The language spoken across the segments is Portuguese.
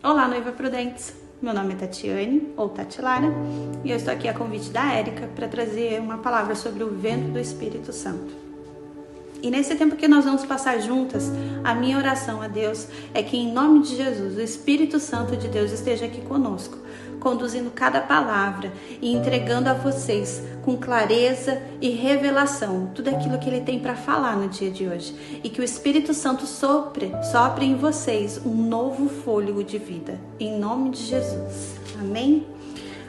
Olá, noiva prudentes! Meu nome é Tatiane, ou Tatilara, e eu estou aqui a convite da Érica para trazer uma palavra sobre o vento do Espírito Santo. E nesse tempo que nós vamos passar juntas, a minha oração a Deus é que, em nome de Jesus, o Espírito Santo de Deus esteja aqui conosco, conduzindo cada palavra e entregando a vocês com clareza e revelação tudo aquilo que Ele tem para falar no dia de hoje. E que o Espírito Santo sopre em vocês um novo fôlego de vida, em nome de Jesus. Amém?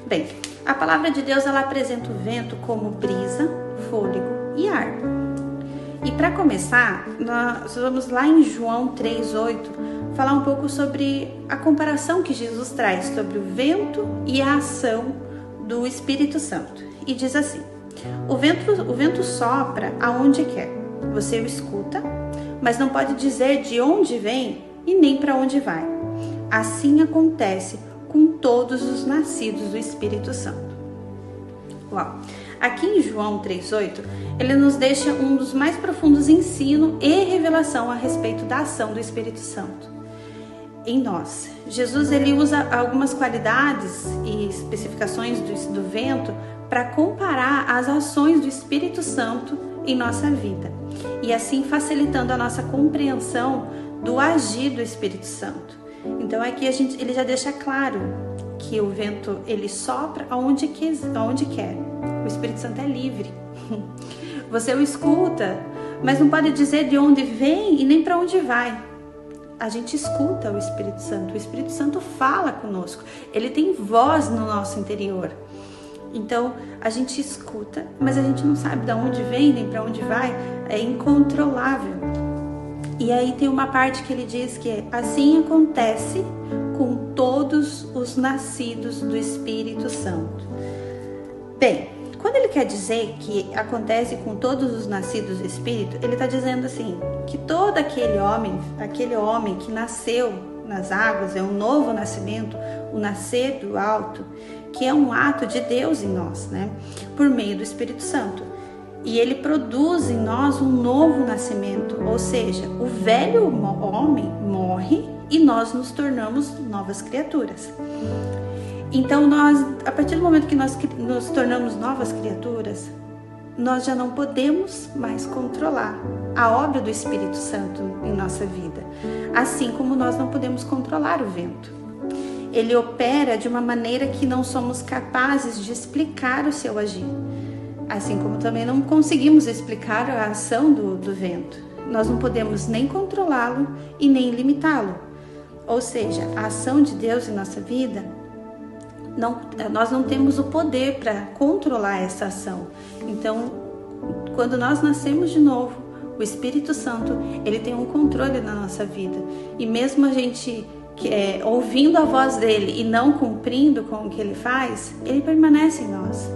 Bem, a palavra de Deus ela apresenta o vento como brisa, fôlego e ar. E para começar, nós vamos lá em João 3,8 falar um pouco sobre a comparação que Jesus traz sobre o vento e a ação do Espírito Santo. E diz assim: o vento sopra aonde quer, você o escuta, mas não pode dizer de onde vem e nem para onde vai. Assim acontece com todos os nascidos do Espírito Santo. Uau! Aqui em João 3,8, ele nos deixa um dos mais profundos ensinos e revelação a respeito da ação do Espírito Santo em nós. Jesus ele usa algumas qualidades e especificações do vento para comparar as ações do Espírito Santo em nossa vida e assim facilitando a nossa compreensão do agir do Espírito Santo. Então aqui ele já deixa claro que o vento ele sopra aonde quer. O Espírito Santo é livre. Você o escuta, mas não pode dizer de onde vem e nem para onde vai. A gente escuta o Espírito Santo. O Espírito Santo fala conosco. Ele tem voz no nosso interior. Então, a gente escuta, mas a gente não sabe de onde vem nem para onde vai. É incontrolável. E aí tem uma parte que ele diz que assim acontece com todos os nascidos do Espírito Santo. Bem, quando ele quer dizer que acontece com todos os nascidos do Espírito, ele está dizendo assim, que todo aquele homem que nasceu nas águas, é um novo nascimento, o nascer do alto, que é um ato de Deus em nós, né? Por meio do Espírito Santo. E ele produz em nós um novo nascimento, ou seja, o velho homem morre e nós nos tornamos novas criaturas. Então a partir do momento que nós nos tornamos novas criaturas, nós já não podemos mais controlar a obra do Espírito Santo em nossa vida, assim como nós não podemos controlar o vento. Ele opera de uma maneira que não somos capazes de explicar o seu agir, assim como também não conseguimos explicar a ação do vento. Nós não podemos nem controlá-lo e nem limitá-lo. Ou seja, a ação de Deus em nossa vida, nós não temos o poder para controlar essa ação. Então, quando nós nascemos de novo, o Espírito Santo, ele tem um controle na nossa vida. E mesmo a gente ouvindo a voz dele e não cumprindo com o que ele faz, ele permanece em nós.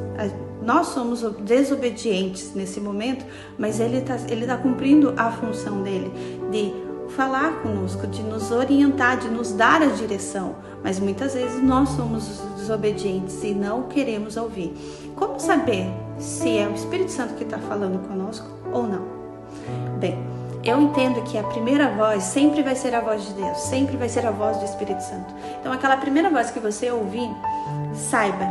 Nós somos desobedientes nesse momento, mas ele tá cumprindo a função dele de falar conosco, de nos orientar, de nos dar a direção, mas muitas vezes nós somos os desobedientes e não queremos ouvir. Como saber se é o Espírito Santo que está falando conosco ou não? Bem, eu entendo que a primeira voz sempre vai ser a voz de Deus, sempre vai ser a voz do Espírito Santo. Então aquela primeira voz que você ouvir, saiba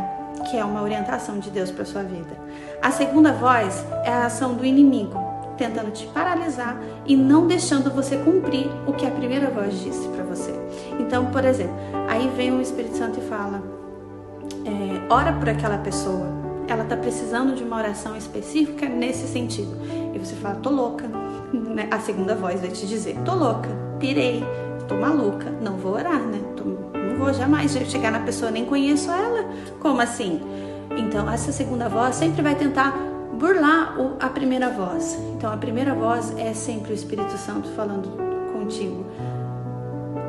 que é uma orientação de Deus para sua vida. A segunda voz é a ação do inimigo, tentando te paralisar e não deixando você cumprir o que a primeira voz disse para você. Então, por exemplo, aí vem o Espírito Santo e fala, ora por aquela pessoa, ela está precisando de uma oração específica nesse sentido. E você fala, tô louca. A segunda voz vai te dizer, tô louca, pirei, tô maluca, não vou orar, né? Não vou jamais chegar na pessoa, nem conheço ela. Como assim? Então, essa segunda voz sempre vai tentar burlar a primeira voz. Então a primeira voz é sempre o Espírito Santo falando contigo.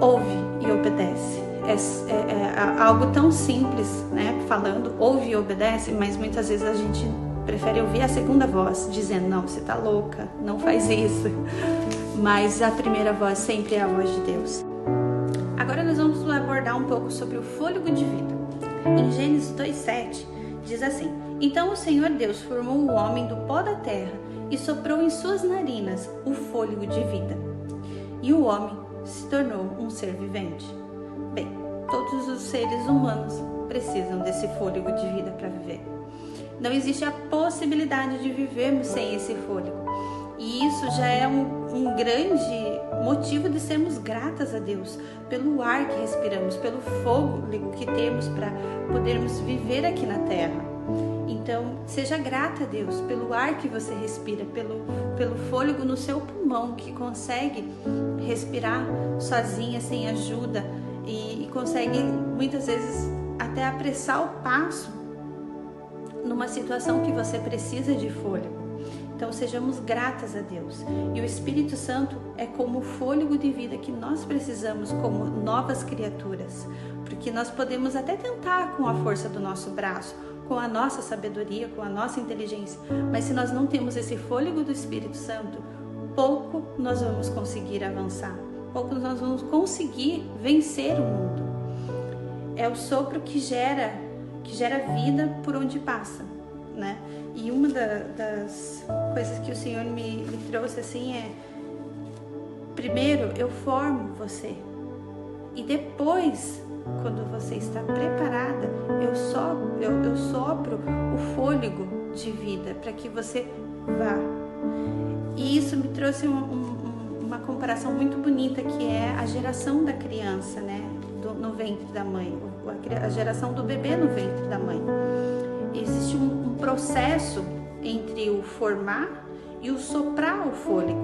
Ouve e obedece. É algo tão simples, né? Falando, ouve e obedece, mas muitas vezes a gente prefere ouvir a segunda voz, dizendo, não, você tá louca, não faz isso. Mas a primeira voz sempre é a voz de Deus. Agora nós vamos abordar um pouco sobre o fôlego de vida. Em Gênesis 2,7 diz assim, então o Senhor Deus formou o homem do pó da terra e soprou em suas narinas o fôlego de vida. E o homem se tornou um ser vivente. Bem, todos os seres humanos precisam desse fôlego de vida para viver. Não existe a possibilidade de vivermos sem esse fôlego. E isso já é um grande motivo de sermos gratas a Deus pelo ar que respiramos, pelo fôlego que temos para podermos viver aqui na Terra. Então, seja grata a Deus pelo ar que você respira, pelo fôlego no seu pulmão, que consegue respirar sozinha, sem ajuda, e consegue muitas vezes até apressar o passo numa situação que você precisa de fôlego. Então sejamos gratas a Deus. E o Espírito Santo é como o fôlego de vida que nós precisamos como novas criaturas, porque nós podemos até tentar com a força do nosso braço, com a nossa sabedoria, com a nossa inteligência, mas se nós não temos esse fôlego do Espírito Santo, pouco nós vamos conseguir avançar, pouco nós vamos conseguir vencer o mundo. É o sopro que gera vida por onde passa, né? E uma das coisas que o Senhor me trouxe assim é: primeiro eu formo você, e depois, quando você está preparada, eu sopro o fôlego de vida para que você vá. E isso me trouxe uma comparação muito bonita, que é a geração da criança, né? No ventre da mãe, a geração do bebê no ventre da mãe. Existe um processo entre o formar e o soprar o fôlego.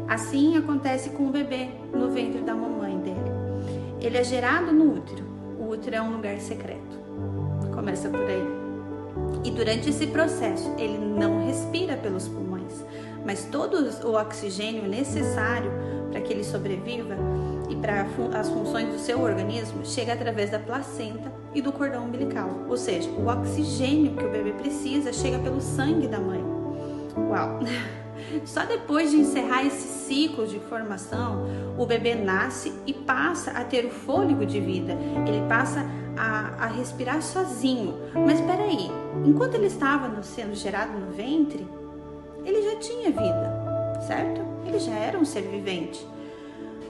Assim acontece com o bebê no ventre da mamãe dele. Ele é gerado no útero. O útero é um lugar secreto. Começa por aí. E durante esse processo, ele não respira pelos pulmões, mas todo o oxigênio necessário para que ele sobreviva e para as funções do seu organismo chega através da placenta e do cordão umbilical. Ou seja, o oxigênio que o bebê precisa chega pelo sangue da mãe. Uau! Só depois de encerrar esse ciclo de formação, o bebê nasce e passa a ter o fôlego de vida. Ele passa a respirar sozinho. Mas espera aí, enquanto ele estava sendo gerado no ventre, ele já tinha vida, certo? Ele já era um ser vivente.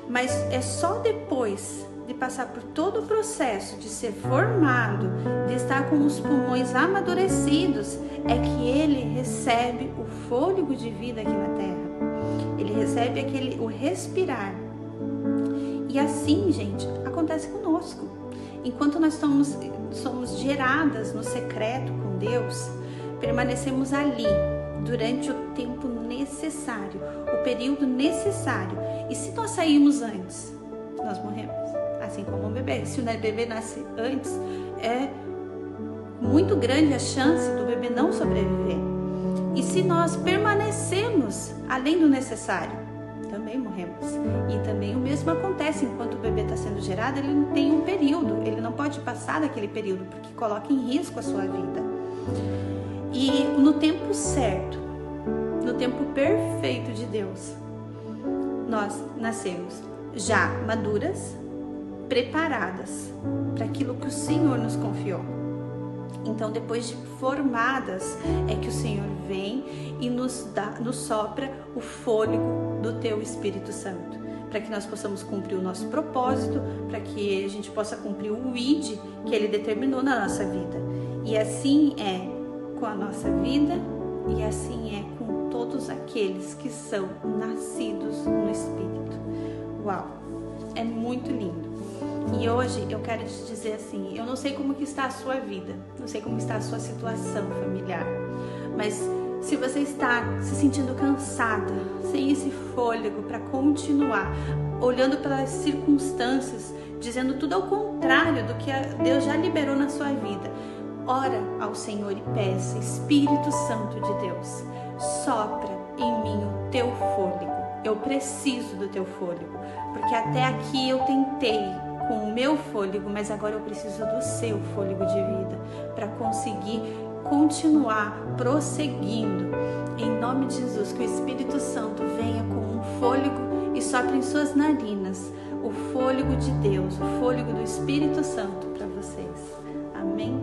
Mas é só depois de passar por todo o processo de ser formado, de estar com os pulmões amadurecidos, é que ele recebe o fôlego de vida aqui na Terra. Ele recebe o respirar. E assim, gente, acontece conosco. Enquanto nós somos geradas no secreto com Deus, permanecemos ali durante o tempo necessário, o período necessário. E se nós sairmos antes, nós morremos. Assim como um bebê. Se o bebê nasce antes, é muito grande a chance do bebê não sobreviver. E se nós permanecemos além do necessário, também morremos. E também o mesmo acontece enquanto o bebê está sendo gerado. Ele não tem um período, ele não pode passar daquele período, porque coloca em risco a sua vida. E no tempo certo, no tempo perfeito de Deus, nós nascemos já maduras, preparadas para aquilo que o Senhor nos confiou. Então, depois de formadas, é que o Senhor vem e nos sopra o fôlego do teu Espírito Santo, para que nós possamos cumprir o nosso propósito, para que a gente possa cumprir o ID que Ele determinou na nossa vida. E assim é com a nossa vida, e assim é com todos aqueles que são nascidos no Espírito. Uau! É muito lindo. E hoje eu quero te dizer assim, eu não sei como que está a sua vida, não sei como está a sua situação familiar, mas se você está se sentindo cansada, sem esse fôlego para continuar, olhando pelas circunstâncias, dizendo tudo ao contrário do que Deus já liberou na sua vida, ora ao Senhor e peça: Espírito Santo de Deus, sopra em mim o teu fôlego. Eu preciso do teu fôlego, porque até aqui eu tentei com o meu fôlego, mas agora eu preciso do seu fôlego de vida para conseguir continuar prosseguindo. Em nome de Jesus, que o Espírito Santo venha com um fôlego e sopre em suas narinas o fôlego de Deus, o fôlego do Espírito Santo para vocês. Amém?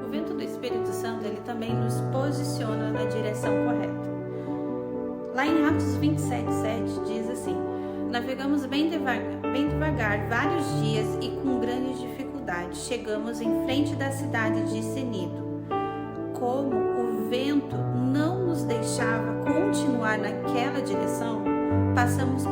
O vento do Espírito Santo, ele também nos posiciona na direção correta. Lá em Atos 27:7 diz assim: Navegamos bem devagar, vários dias e com grande dificuldade. Chegamos em frente da cidade de Cnido. Como o vento não nos deixava continuar naquela direção, passamos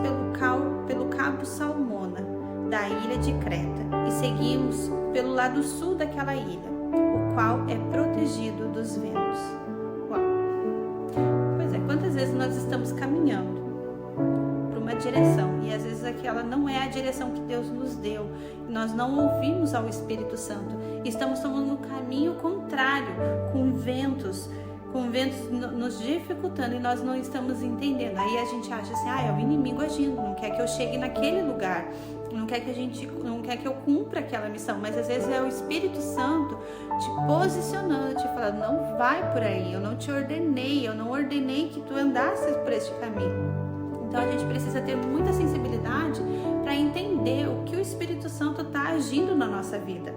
pelo Cabo Salmona, da ilha de Creta, e seguimos pelo lado sul daquela ilha, o qual é protegido dos ventos. Uau! Pois é, quantas vezes nós estamos caminhando para uma direção e às vezes aquela não é a direção que Deus nos deu, e nós não ouvimos ao Espírito Santo, e estamos tomando um caminho contrário, com ventos nos dificultando, e nós não estamos entendendo. Aí a gente acha assim, é o inimigo agindo, não quer que eu chegue naquele lugar, não quer que eu cumpra aquela missão, mas às vezes é o Espírito Santo te posicionando, te falando, não vai por aí, eu não te ordenei, eu não ordenei que tu andasses por este caminho. Então a gente precisa ter muita sensibilidade para entender o que o Espírito Santo está agindo na nossa vida.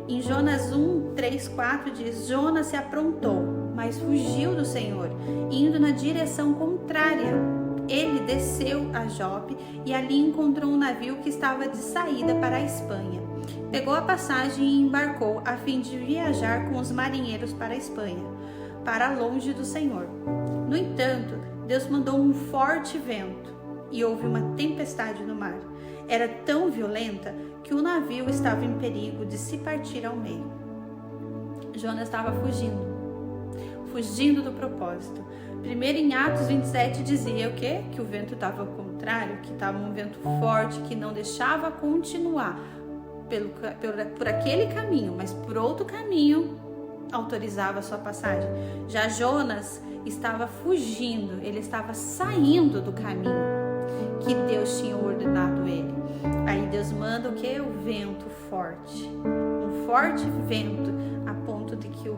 Em Jonas 1, 3, 4 diz, Jonas se aprontou, mas fugiu do Senhor, indo na direção contrária. Ele desceu a Jope e ali encontrou um navio que estava de saída para a Espanha. Pegou a passagem e embarcou a fim de viajar com os marinheiros para a Espanha, para longe do Senhor. No entanto, Deus mandou um forte vento e houve uma tempestade no mar. Era tão violenta que o navio estava em perigo de se partir ao meio. Jonas estava fugindo do propósito. Primeiro em Atos 27 dizia o quê? Que o vento estava ao contrário, que estava um vento forte que não deixava continuar por aquele caminho, mas por outro caminho autorizava a sua passagem. Já Jonas estava fugindo, ele estava saindo do caminho que Deus tinha ordenado ele. Aí Deus manda o que? O vento forte. Um forte vento a ponto de que o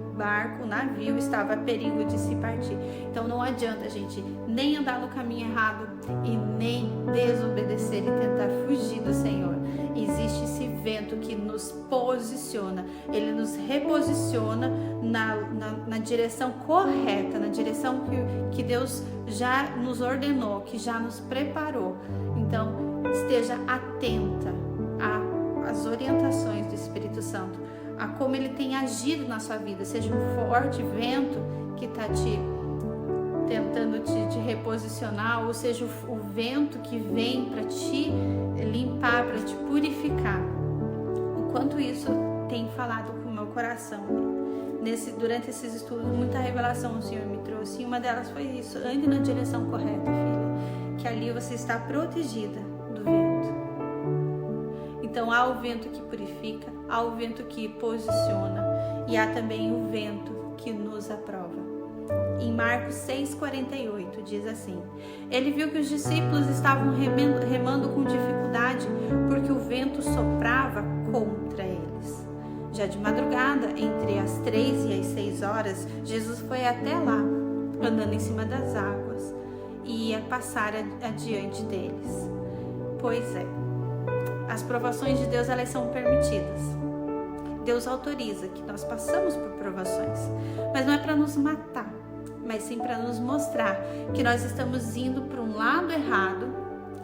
navio estava a perigo de se partir. Então não adianta a gente nem andar no caminho errado e nem desobedecer e tentar fugir do Senhor. Existe esse vento que nos posiciona, ele nos reposiciona na direção correta, na direção que Deus já nos ordenou, que já nos preparou. Então esteja atenta às orientações do Espírito Santo, a como ele tem agido na sua vida, seja um forte vento que está tentando te reposicionar, ou seja o vento que vem para te limpar, para te purificar. O quanto isso tem falado com o meu coração. Durante esses estudos, muita revelação o Senhor me trouxe, e uma delas foi isso: ande na direção correta, filha, que ali você está protegida do vento. Então há o vento que purifica, há o vento que posiciona, e há também o vento que nos aprova. Em Marcos 6,48 diz assim: ele viu que os discípulos estavam remando com dificuldade porque o vento soprava contra eles. Já de madrugada, entre as 3 e as 6 horas, Jesus foi até lá, andando em cima das águas, e ia passar adiante deles. Pois é, as provações de Deus, elas são permitidas. Deus autoriza que nós passamos por provações, mas não é para nos matar, mas sim para nos mostrar que nós estamos indo para um lado errado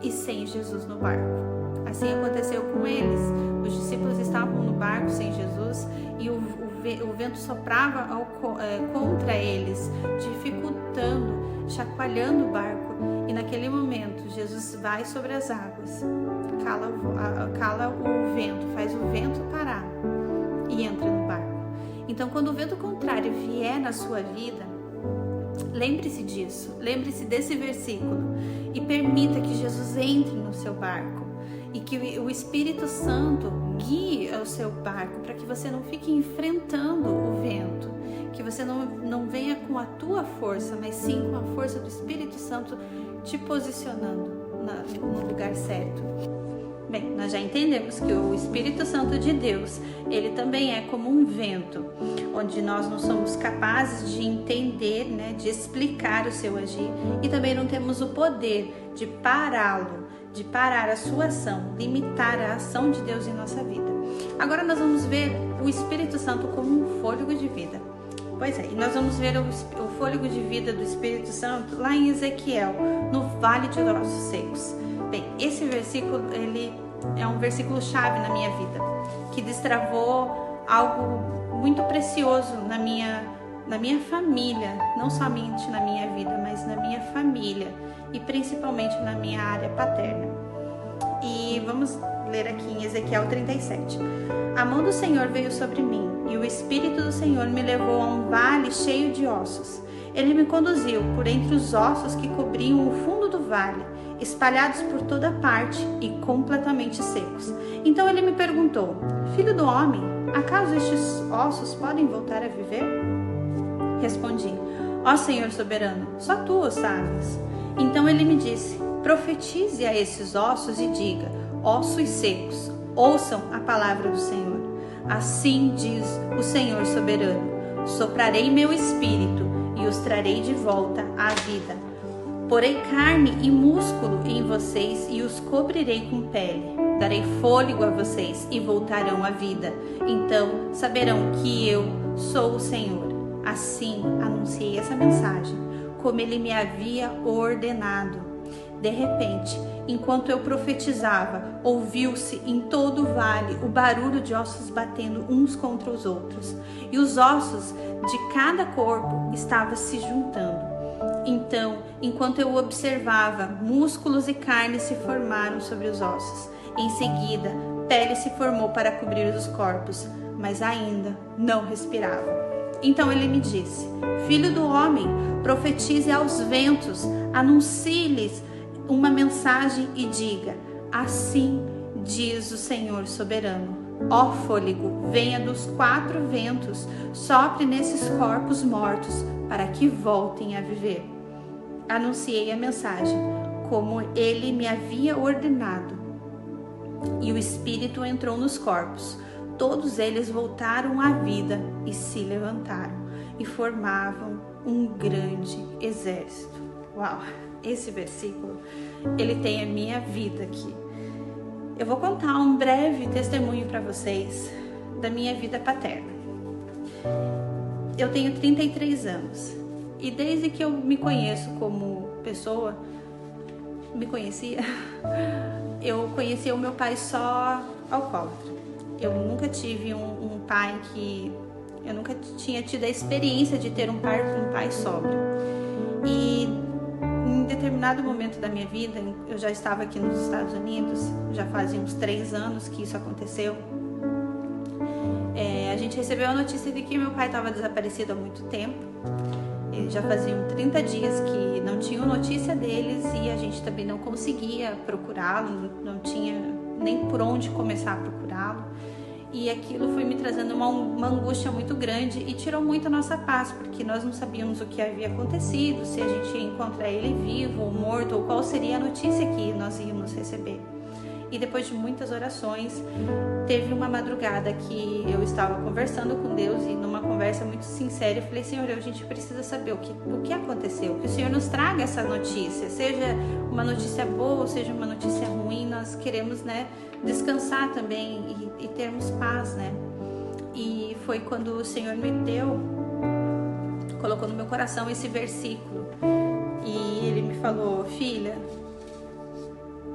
e sem Jesus no barco. Assim aconteceu com eles. Os discípulos estavam no barco sem Jesus e o vento soprava contra eles, dificultando, chacoalhando o barco. E naquele momento, Jesus vai sobre as águas, cala o vento, faz o vento parar e entra no barco. Então, quando o vento contrário vier na sua vida, lembre-se disso, lembre-se desse versículo e permita que Jesus entre no seu barco e que o Espírito Santo guie o seu barco para que você não fique enfrentando o vento, que você não venha com a tua força, mas sim com a força do Espírito Santo te posicionando no lugar certo. Bem, nós já entendemos que o Espírito Santo de Deus, ele também é como um vento, onde nós não somos capazes de entender, de explicar o seu agir, e também não temos o poder de pará-lo, de parar a sua ação, limitar a ação de Deus em nossa vida. Agora nós vamos ver o Espírito Santo como um fôlego de vida. Pois é, e nós vamos ver o fôlego de vida do Espírito Santo lá em Ezequiel, no Vale de Ossos Secos. Bem, esse versículo, ele é um versículo chave na minha vida, que destravou algo muito precioso na minha família, não somente na minha vida, mas na minha família e principalmente na minha área paterna. E vamos ler aqui em Ezequiel 37. A mão do Senhor veio sobre mim, e o Espírito do Senhor me levou a um vale cheio de ossos. Ele me conduziu por entre os ossos que cobriam o fundo do vale, espalhados por toda parte e completamente secos. Então ele me perguntou: Filho do homem, acaso estes ossos podem voltar a viver? Respondi: Ó Senhor soberano, só tu o sabes. Então ele me disse: Profetize a esses ossos e diga: ossos secos, ouçam a palavra do Senhor. Assim diz o Senhor soberano: soprarei meu espírito e os trarei de volta à vida. Porei carne e músculo em vocês e os cobrirei com pele. Darei fôlego a vocês e voltarão à vida. Então saberão que eu sou o Senhor. Assim anunciei essa mensagem, como ele me havia ordenado. De repente, enquanto eu profetizava, ouviu-se em todo o vale o barulho de ossos batendo uns contra os outros, e os ossos de cada corpo estavam se juntando. Então, enquanto eu observava, músculos e carne se formaram sobre os ossos. Em seguida, pele se formou para cobrir os corpos, mas ainda não respiravam. Então ele me disse: Filho do homem, profetize aos ventos, anuncie-lhes uma mensagem e diga: assim diz o Senhor soberano. Ó fôlego, venha dos 4 ventos, sopre nesses corpos mortos, para que voltem a viver. Anunciei a mensagem, como ele me havia ordenado, e o Espírito entrou nos corpos. Todos eles voltaram à vida e se levantaram, e formavam um grande exército. Uau! Esse versículo, ele tem a minha vida aqui. Eu vou contar um breve testemunho para vocês da minha vida paterna. Eu tenho 33 anos e desde que eu me conheço como pessoa, eu conhecia o meu pai só alcoólatra. Eu nunca tive um pai que... Eu nunca tinha tido a experiência de ter um pai sóbrio. E em determinado momento da minha vida, eu já estava aqui nos Estados Unidos, já fazia uns 3 anos que isso aconteceu. A gente recebeu a notícia de que meu pai estava desaparecido há muito tempo. Já faziam 30 dias que não tinham notícia deles e a gente também não conseguia procurá-lo, não tinha nem por onde começar a procurá-lo. E aquilo foi me trazendo uma angústia muito grande e tirou muito a nossa paz, porque nós não sabíamos o que havia acontecido, se a gente ia encontrar ele vivo ou morto, ou qual seria a notícia que nós íamos receber. E depois de muitas orações, teve uma madrugada que eu estava conversando com Deus e numa conversa muito sincera, eu falei: Senhor, a gente precisa saber o que aconteceu, que o Senhor nos traga essa notícia, seja uma notícia boa ou seja uma notícia ruim, nós queremos, descansar também e termos paz, E foi quando o Senhor me colocou no meu coração esse versículo e ele me falou: filha,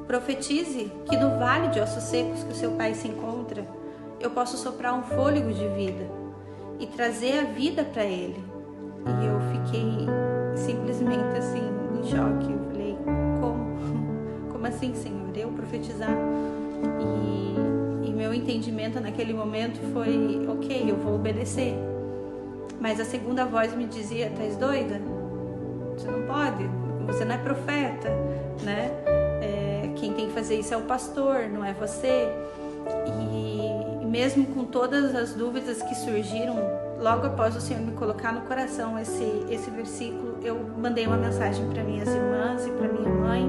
profetize que no vale de ossos secos que o seu pai se encontra, eu posso soprar um fôlego de vida e trazer a vida para ele. E eu fiquei simplesmente assim, em choque. Eu falei: como assim, Senhor? Eu profetizar? E meu entendimento naquele momento foi: ok, eu vou obedecer. Mas a segunda voz me dizia: estás doida? Você não pode, você não é profeta, Quem tem que fazer isso é o pastor, não é você. E mesmo com todas as dúvidas que surgiram, logo após o Senhor me colocar no coração esse versículo, eu mandei uma mensagem para minhas irmãs e para minha mãe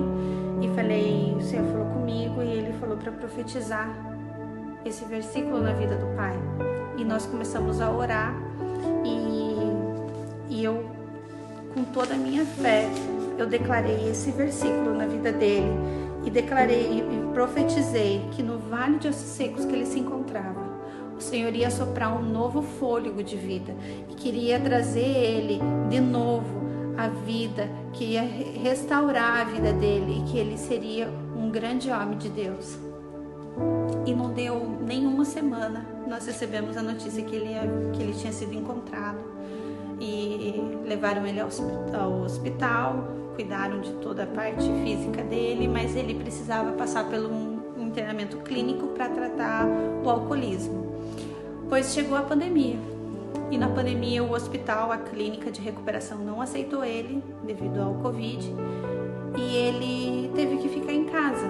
e falei: o Senhor falou comigo e Ele falou para profetizar esse versículo na vida do pai. E nós começamos a orar e eu, com toda a minha fé, eu declarei esse versículo na vida dele. E declarei e profetizei que no vale de ossos secos que ele se encontrava, o Senhor ia soprar um novo fôlego de vida, que queria trazer ele de novo à vida, que ia restaurar a vida dele e que ele seria um grande homem de Deus. E não deu nenhuma semana, nós recebemos a notícia que ele tinha sido encontrado. E levaram ele ao hospital, cuidaram de toda a parte física dele, mas ele precisava passar por um internamento clínico para tratar o alcoolismo. Pois chegou a pandemia. E na pandemia o hospital, a clínica de recuperação não aceitou ele devido ao Covid. E ele teve que ficar em casa.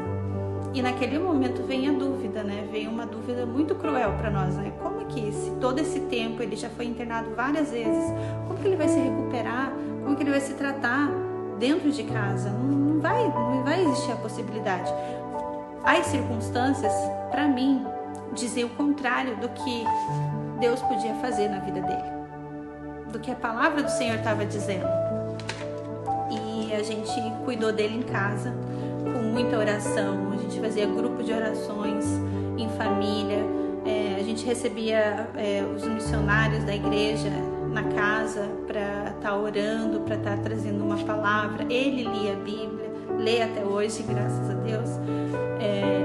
E naquele momento vem a dúvida, né? Veio uma dúvida muito cruel para nós, né? Como é que todo esse tempo ele já foi internado várias vezes? Como que ele vai se recuperar? Como que ele vai se tratar dentro de casa? Não vai existir a possibilidade. As circunstâncias, para mim, diziam o contrário do que Deus podia fazer na vida dele, do que a palavra do Senhor estava dizendo. E a gente cuidou dele em casa, com muita oração. A gente fazia grupo de orações em família. A gente recebia os missionários da igreja na casa para estar orando, para estar trazendo uma palavra. Ele lia a Bíblia, lê até hoje, graças a Deus.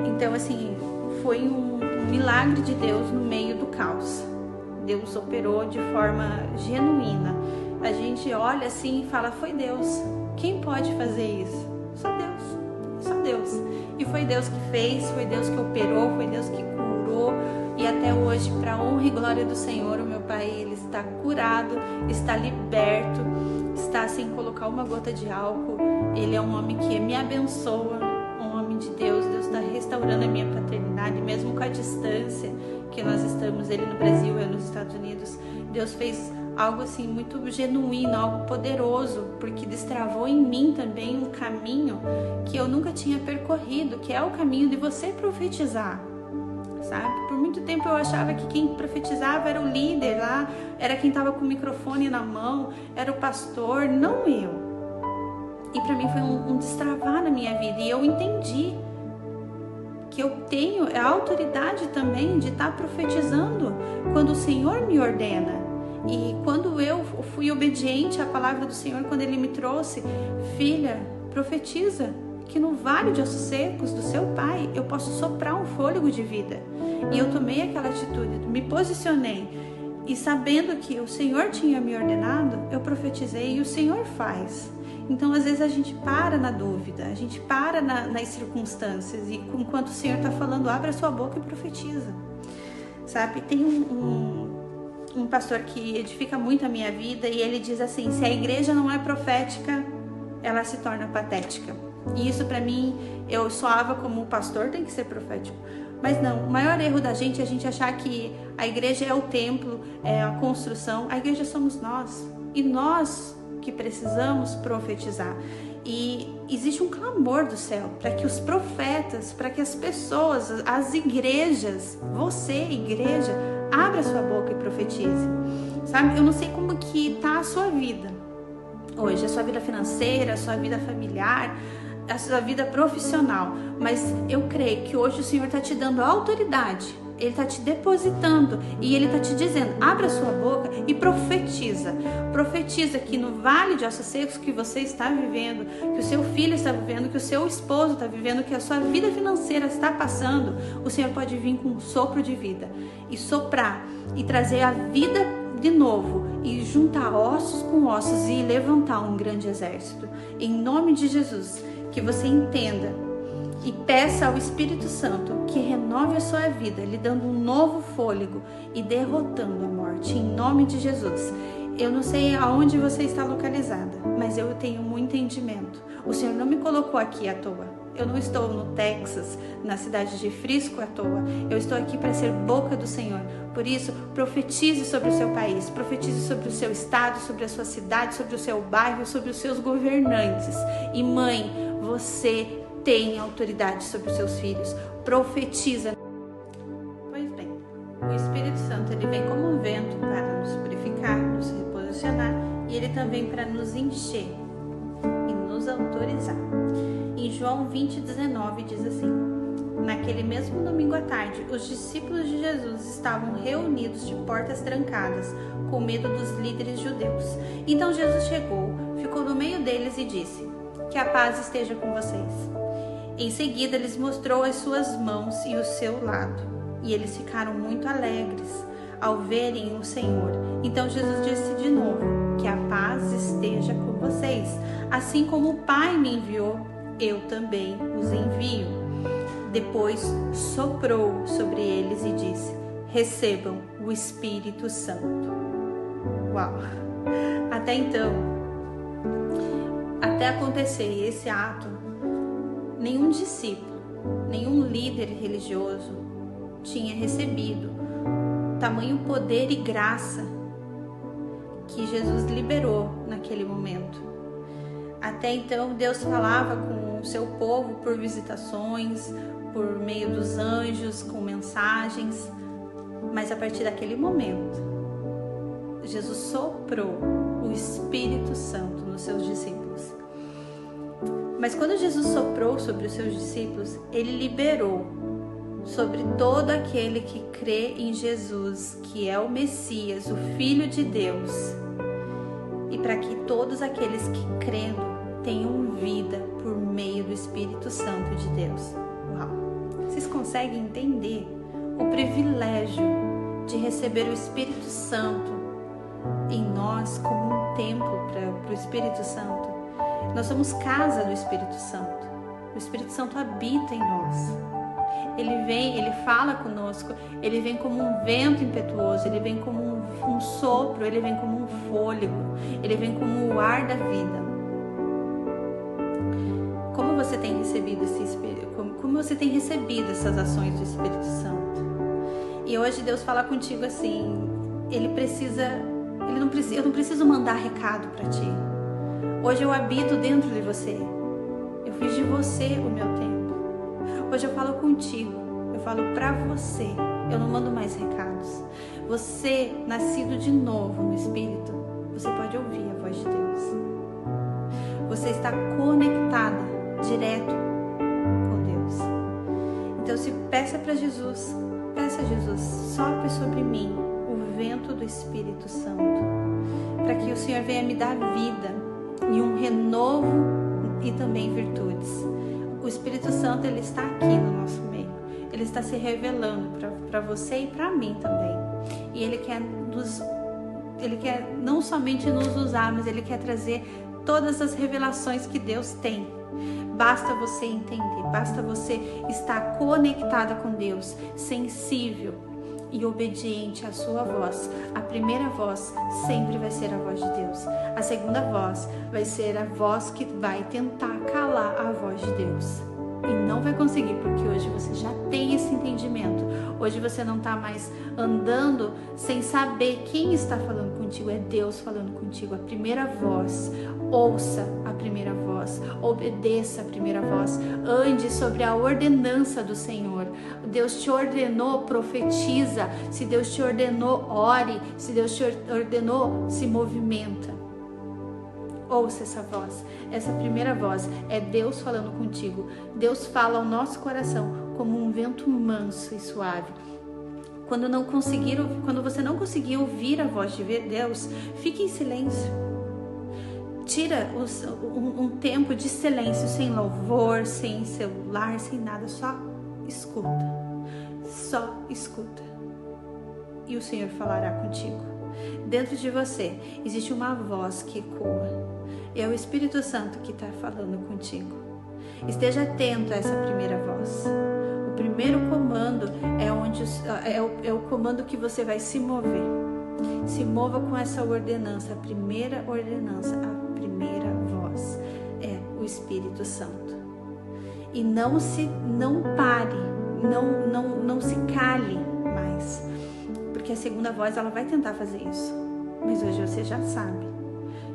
Então, assim, foi um milagre de Deus no meio do caos. Deus operou de forma genuína. A gente olha assim e fala, foi Deus. Quem pode fazer isso? Só Deus. Só Deus. E foi Deus que fez, foi Deus que operou, foi Deus que curou. E até hoje, para a honra e glória do Senhor, o meu pai, ele está curado, está liberto, está sem colocar uma gota de álcool. Ele é um homem que me abençoa, um homem de Deus. Deus está restaurando a minha paternidade, mesmo com a distância que nós estamos, ele no Brasil, eu nos Estados Unidos. Deus fez algo assim muito genuíno, algo poderoso, porque destravou em mim também um caminho que eu nunca tinha percorrido, que é o caminho de você profetizar, sabe? Por muito tempo eu achava que quem profetizava era o líder lá, era quem estava com o microfone na mão, era o pastor, não eu. E para mim foi um destravar na minha vida, e eu entendi que eu tenho a autoridade também de estar profetizando quando o Senhor me ordena. E quando eu fui obediente à palavra do Senhor, quando Ele me trouxe, filha, profetiza que no vale de ossos secos do seu pai eu posso soprar um fôlego de vida. E eu tomei aquela atitude, me posicionei, e sabendo que o Senhor tinha me ordenado, eu profetizei e o Senhor faz. Então, às vezes a gente para na dúvida, a gente para nas circunstâncias, e enquanto o Senhor está falando, abre a sua boca e profetiza, sabe? Tem um pastor que edifica muito a minha vida, e ele diz assim, se a igreja não é profética, ela se torna patética. E isso para mim, eu soava como o pastor tem que ser profético. Mas não, o maior erro da gente é a gente achar que a igreja é o templo, é a construção. A igreja somos nós, e nós que precisamos profetizar. E existe um clamor do céu para que os profetas, para que as pessoas, as igrejas, você, igreja, abra sua boca e profetize. Sabe, eu não sei como que tá a sua vida hoje, a sua vida financeira, a sua vida familiar, a sua vida profissional, mas eu creio que hoje o Senhor está te dando autoridade, Ele está te depositando e Ele está te dizendo, abra sua boca e profetiza. Profetiza que no vale de ossos secos que você está vivendo, que o seu filho está vivendo, que o seu esposo está vivendo, que a sua vida financeira está passando, o Senhor pode vir com um sopro de vida e soprar e trazer a vida de novo e juntar ossos com ossos e levantar um grande exército. Em nome de Jesus, que você entenda e peça ao Espírito Santo que renove a sua vida, lhe dando um novo fôlego e derrotando a morte, em nome de Jesus. Eu não sei aonde você está localizada, mas eu tenho muito entendimento. O Senhor não me colocou aqui à toa. Eu não estou no Texas, na cidade de Frisco à toa. Eu estou aqui para ser boca do Senhor. Por isso, profetize sobre o seu país, profetize sobre o seu estado, sobre a sua cidade, sobre o seu bairro, sobre os seus governantes. E mãe, você tem autoridade sobre os seus filhos. Profetiza. Pois bem, o Espírito Santo, ele vem como um vento para nos purificar, nos reposicionar, e ele também para nos encher e nos autorizar. Em João 20:19 diz assim: naquele mesmo domingo à tarde, os discípulos de Jesus estavam reunidos de portas trancadas, com medo dos líderes judeus. Então Jesus chegou, ficou no meio deles e disse: que a paz esteja com vocês. Em seguida, lhes mostrou as suas mãos e o seu lado, e eles ficaram muito alegres ao verem o Senhor. Então Jesus disse de novo: que a paz esteja com vocês. Assim como o Pai me enviou, eu também os envio. Depois soprou sobre eles e disse: recebam o Espírito Santo. Uau! Até então, até acontecer esse ato, nenhum discípulo, nenhum líder religioso tinha recebido tamanho poder e graça que Jesus liberou naquele momento. Até então, Deus falava com o seu povo por visitações, por meio dos anjos, com mensagens, mas a partir daquele momento, Jesus soprou o Espírito Santo nos seus discípulos. Mas quando Jesus soprou sobre os seus discípulos, ele liberou sobre todo aquele que crê em Jesus, que é o Messias, o Filho de Deus, e para que todos aqueles que crendo tenham vida por meio do Espírito Santo de Deus. Uau! Vocês conseguem entender o privilégio de receber o Espírito Santo em nós como um templo para o Espírito Santo? Nós somos casa do Espírito Santo. O Espírito Santo habita em nós. Ele vem, ele fala conosco, ele vem como um vento impetuoso, ele vem como um sopro, ele vem como um fôlego, ele vem como o ar da vida. Como você tem recebido esse Espírito? Como você tem recebido essas ações do Espírito Santo? E hoje Deus fala contigo assim: eu não preciso mandar recado para ti. Hoje eu habito dentro de você. Eu fiz de você o meu templo. Hoje eu falo contigo, eu falo pra você, eu não mando mais recados. Você, nascido de novo no Espírito, você pode ouvir a voz de Deus. Você está conectada direto com Deus. Então se peça para Jesus, peça a Jesus, sopre sobre mim o vento do Espírito Santo, para que o Senhor venha me dar vida e um renovo e também virtudes. O Espírito Santo, ele está aqui no nosso meio. Ele está se revelando para você e para mim também. E ele quer não somente nos usar, mas ele quer trazer todas as revelações que Deus tem. Basta você entender, basta você estar conectada com Deus, sensível e obediente à sua voz. A primeira voz sempre vai ser a voz de Deus. A segunda voz vai ser a voz que vai tentar calar a voz de Deus. E não vai conseguir, porque hoje você já tem esse entendimento. Hoje você não está mais andando sem saber quem está falando contigo. É Deus falando contigo. A primeira voz, ouça a primeira voz, obedeça a primeira voz, ande sobre a ordenança do Senhor. Deus te ordenou, profetiza. Se Deus te ordenou, ore. Se Deus te ordenou, se movimenta. Ouça essa voz. Essa primeira voz é Deus falando contigo. Deus fala ao nosso coração como um vento manso e suave. Quando você não conseguir ouvir a voz de Deus, fique em silêncio. Tira um tempo de silêncio, sem louvor, sem celular, sem nada. Só escuta. Só escuta. E o Senhor falará contigo. Dentro de você existe uma voz que ecoa. É o Espírito Santo que está falando contigo. Esteja atento a essa primeira voz. O primeiro comando é o comando que você vai se mover. Se mova com essa ordenança. A primeira ordenança, a primeira voz é o Espírito Santo. E não pare, não se cale mais. Porque a segunda voz, ela vai tentar fazer isso. Mas hoje você já sabe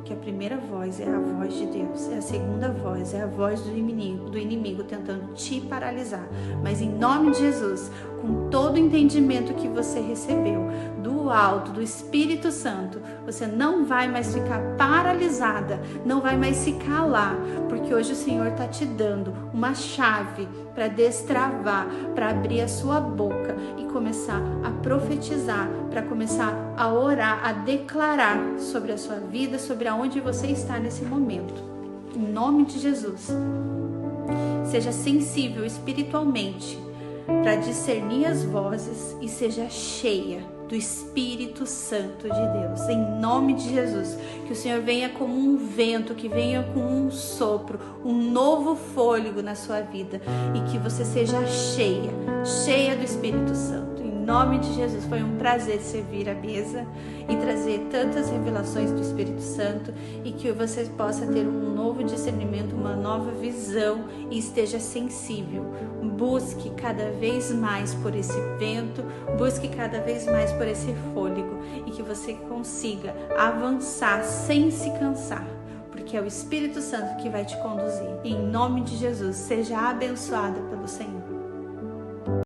que a primeira voz é a voz de Deus, a segunda voz é a voz do inimigo tentando te paralisar. Mas em nome de Jesus, com todo o entendimento que você recebeu do alto, do Espírito Santo, você não vai mais ficar paralisada, não vai mais se calar, porque hoje o Senhor está te dando uma chave para destravar, para abrir a sua boca e começar a profetizar, para começar a orar, a declarar sobre a sua vida, sobre aonde você está nesse momento. Em nome de Jesus. Seja sensível espiritualmente para discernir as vozes e seja cheia do Espírito Santo de Deus, em nome de Jesus. Que o Senhor venha como um vento, que venha com um sopro, um novo fôlego na sua vida e que você seja cheia do Espírito Santo. Em nome de Jesus, foi um prazer servir à mesa e trazer tantas revelações do Espírito Santo e que você possa ter um novo discernimento, uma nova visão e esteja sensível. Busque cada vez mais por esse vento, busque cada vez mais por esse fôlego e que você consiga avançar sem se cansar, porque é o Espírito Santo que vai te conduzir. Em nome de Jesus, seja abençoada pelo Senhor.